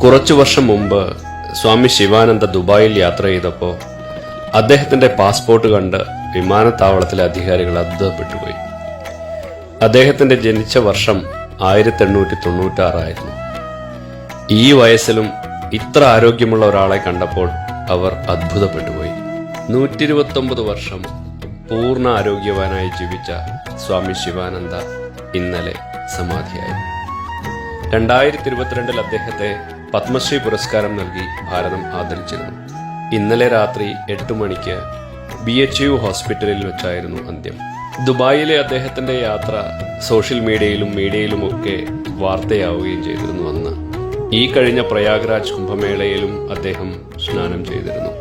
കുറച്ചു വർഷം മുമ്പ് സ്വാമി ശിവാനന്ദ ദുബായിൽ യാത്ര ചെയ്തപ്പോൾ അദ്ദേഹത്തിന്റെ പാസ്പോർട്ട് കണ്ട് വിമാനത്താവളത്തിലെ അധികാരികൾ അത്ഭുതപ്പെട്ടുപോയി. അദ്ദേഹത്തിന്റെ ജനിച്ച വർഷം 1896 ആയിരുന്നു. ഈ വയസ്സിലും ഇത്ര ആരോഗ്യമുള്ള ഒരാളെ കണ്ടപ്പോൾ അവർ അത്ഭുതപ്പെട്ടുപോയി. 129 വർഷം പൂർണ്ണ ആരോഗ്യവാനായി ജീവിച്ച സ്വാമി ശിവാനന്ദ ഇന്നലെ സമാധിയായി. 2022 അദ്ദേഹത്തെ പത്മശ്രീ പുരസ്കാരം നൽകി ഭാരതം ആദരിച്ചിരുന്നു. ഇന്നലെ രാത്രി 8 മണിക്ക് BHU ഹോസ്പിറ്റലിൽ വെച്ചായിരുന്നു അന്ത്യം. ദുബായിലെ അദ്ദേഹത്തിന്റെ യാത്ര സോഷ്യൽ മീഡിയയിലുമൊക്കെ വാർത്തയാവുകയും ചെയ്തിരുന്നു. അന്ന് ഈ കഴിഞ്ഞ പ്രയാഗ്രാജ് കുംഭമേളയിലും അദ്ദേഹം സ്നാനം ചെയ്തിരുന്നു.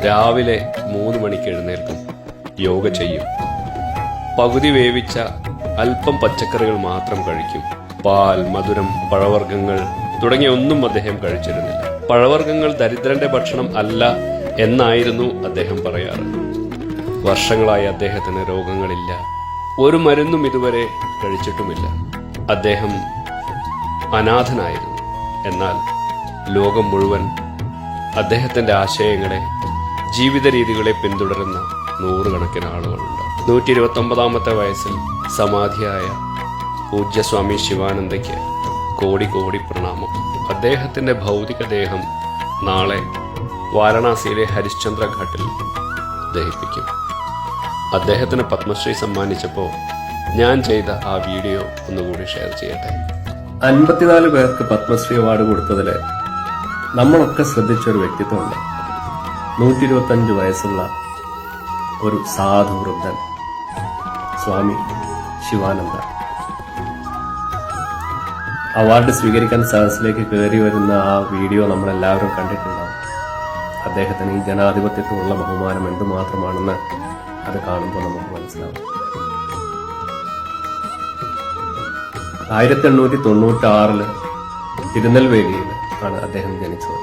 രാവിലെ 3 മണിക്ക് എഴുന്നേൽക്കും, യോഗ ചെയ്യും, പകുതി വേവിച്ച അല്പം പച്ചക്കറികൾ മാത്രം കഴിക്കും. പാൽ, മധുരം, പഴവർഗ്ഗങ്ങൾ തുടങ്ങിയ ഒന്നും അദ്ദേഹം കഴിച്ചിരുന്നില്ല. പഴവർഗ്ഗങ്ങൾ ദരിദ്രന്റെ ഭക്ഷണം അല്ല എന്നായിരുന്നു അദ്ദേഹം പറയാറ്. വർഷങ്ങളായി അദ്ദേഹത്തിന് രോഗങ്ങളില്ല, ഒരു മരുന്നും ഇതുവരെ കഴിച്ചിട്ടുമില്ല. അദ്ദേഹം അനാഥനായിരുന്നു. എന്നാൽ ലോകം മുഴുവൻ അദ്ദേഹത്തിന്റെ ആശയങ്ങളെ, ജീവിത രീതികളെ പിന്തുടരുന്ന നൂറുകണക്കിന് ആളുകളുണ്ട്. 129 വയസ്സിൽ സമാധിയായ പൂജ്യസ്വാമി ശിവാനന്ദയ്ക്ക് കോടി കോടി പ്രണാമം. അദ്ദേഹത്തിന്റെ ഭൗതികദേഹം നാളെ വാരണാസിയിലെ ഹരിശ്ചന്ദ്ര ഘാട്ടിൽ ദഹിപ്പിക്കും. അദ്ദേഹത്തിന് പത്മശ്രീ സമ്മാനിച്ചപ്പോൾ ഞാൻ ചെയ്ത ആ വീഡിയോ ഒന്നുകൂടി ഷെയർ ചെയ്യട്ടെ. 54 പേർക്ക് പത്മശ്രീ അവാർഡ് കൊടുത്തതില് നമ്മളൊക്കെ ശ്രദ്ധിച്ചൊരു വ്യക്തിത്വമുണ്ട്. 125 വയസ്സുള്ള ഒരു സാധു വൃദ്ധൻ, സ്വാമി ശിവാനന്ദ. അവാർഡ് സ്വീകരിക്കാൻ സദസ്സിലേക്ക് കയറി വരുന്ന ആ വീഡിയോ നമ്മളെല്ലാവരും കണ്ടിട്ടുണ്ടാവും. അദ്ദേഹത്തിന് ഈ ജനാധിപത്യത്തോടുള്ള ബഹുമാനം എന്തുമാത്രമാണെന്ന് അത് കാണുമ്പോൾ നമുക്ക് മനസ്സിലാവും. 1896 തിരുനെൽവേലിയിൽ ആണ് അദ്ദേഹം ജനിച്ചത്.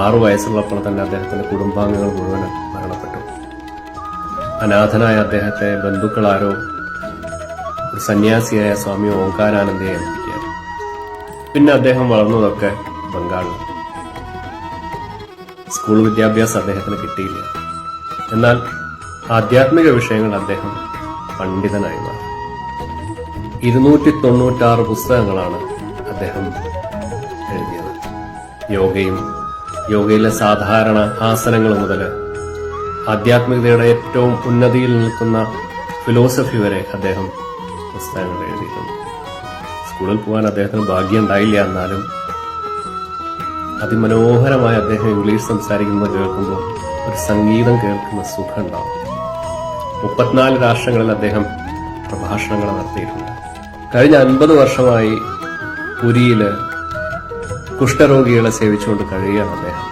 6 വയസ്സുള്ളപ്പോൾ തന്നെ അദ്ദേഹത്തിന്റെ കുടുംബാംഗങ്ങൾ മുഴുവൻ മരണപ്പെട്ടു. അനാഥനായ അദ്ദേഹത്തെ ബന്ധുക്കളാരോ ഒരു സന്യാസിയായ സ്വാമി ഓംകാരാനന്ദയെ ഏൽപ്പിക്കുക. പിന്നെ അദ്ദേഹം വളർന്നതൊക്കെ ബംഗാളിൽ. സ്കൂൾ വിദ്യാഭ്യാസം അദ്ദേഹത്തിന് കിട്ടിയില്ല. എന്നാൽ ആധ്യാത്മിക വിഷയങ്ങൾ അദ്ദേഹം പണ്ഡിതനായി മാറി. 296 പുസ്തകങ്ങളാണ് അദ്ദേഹം എഴുതിയത്. യോഗയിലെ സാധാരണ ആസനങ്ങൾ മുതൽ ആധ്യാത്മികതയുടെ ഏറ്റവും ഉന്നതിയിൽ നിൽക്കുന്ന ഫിലോസഫി വരെ അദ്ദേഹം പുസ്തകങ്ങൾ എഴുതിയിട്ടുണ്ട്. സ്കൂളിൽ പോകാൻ അദ്ദേഹത്തിന് ഭാഗ്യം ഉണ്ടായില്ല. എന്നാലും അതിമനോഹരമായി അദ്ദേഹം ഇംഗ്ലീഷ് സംസാരിക്കുന്നത് കേൾക്കുമ്പോൾ ഒരു സംഗീതം കേൾക്കുന്ന സുഖം ഉണ്ടാവും. 34 രാഷ്ട്രങ്ങളിൽ അദ്ദേഹം പ്രഭാഷണങ്ങൾ നടത്തിയിട്ടുണ്ട്. കഴിഞ്ഞ 50 വർഷമായി പുരിയില് കുഷ്ഠരോഗികളെ സേവിച്ചുകൊണ്ട് കഴിയുകയാണ് അദ്ദേഹം.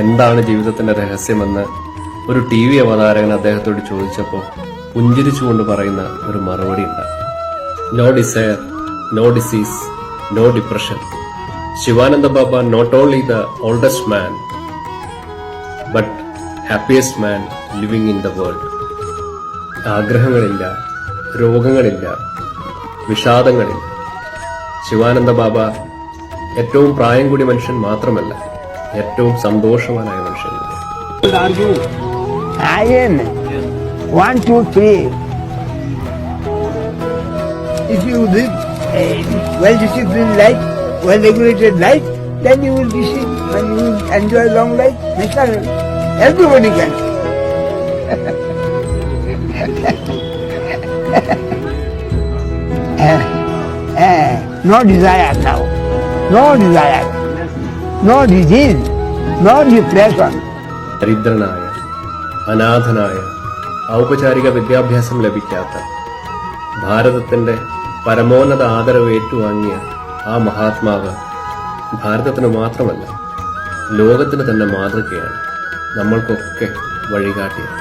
എന്താണ് ജീവിതത്തിന്റെ രഹസ്യമെന്ന് ഒരു TV അവതാരകൻ അദ്ദേഹത്തോട് ചോദിച്ചപ്പോൾ പുഞ്ചിരിച്ചുകൊണ്ട് പറയുന്ന ഒരു മറുപടി ഉണ്ട്. No desire, no disease, no depression. Sivananda Baba not only the oldest man but happiest man living in the world. ആഗ്രഹങ്ങളില്ല, രോഗങ്ങളില്ല, വിഷാദങ്ങളില്ല. ശിവാനന്ദ ബാബ ഏറ്റവും പ്രായം കൂടിയ മനുഷ്യൻ മാത്രമല്ല, ഏറ്റവും സന്തോഷവാനായ മനുഷ്യൻ. Iron 1, 2, 3. If you live a well-disciplined life, well-regulated life, then you will be sick and you will enjoy long life. Naturally, everybody can. No desire now, no desire, no disease, no depression. ദരിദ്രനായ, അനാഥനായ, ഔപചാരിക വിദ്യാഭ്യാസം ലഭിക്കാത്ത, ഭാരതത്തിന്റെ പരമോന്നത ആദരവ് ഏറ്റുവാങ്ങിയ ആ മഹാത്മാവ് ഭാരതത്തിന് മാത്രമല്ല ലോകത്തിന് തന്നെ മാതൃകയാണ്, നമ്മൾക്കൊക്കെ വഴികാട്ടിയാണ്.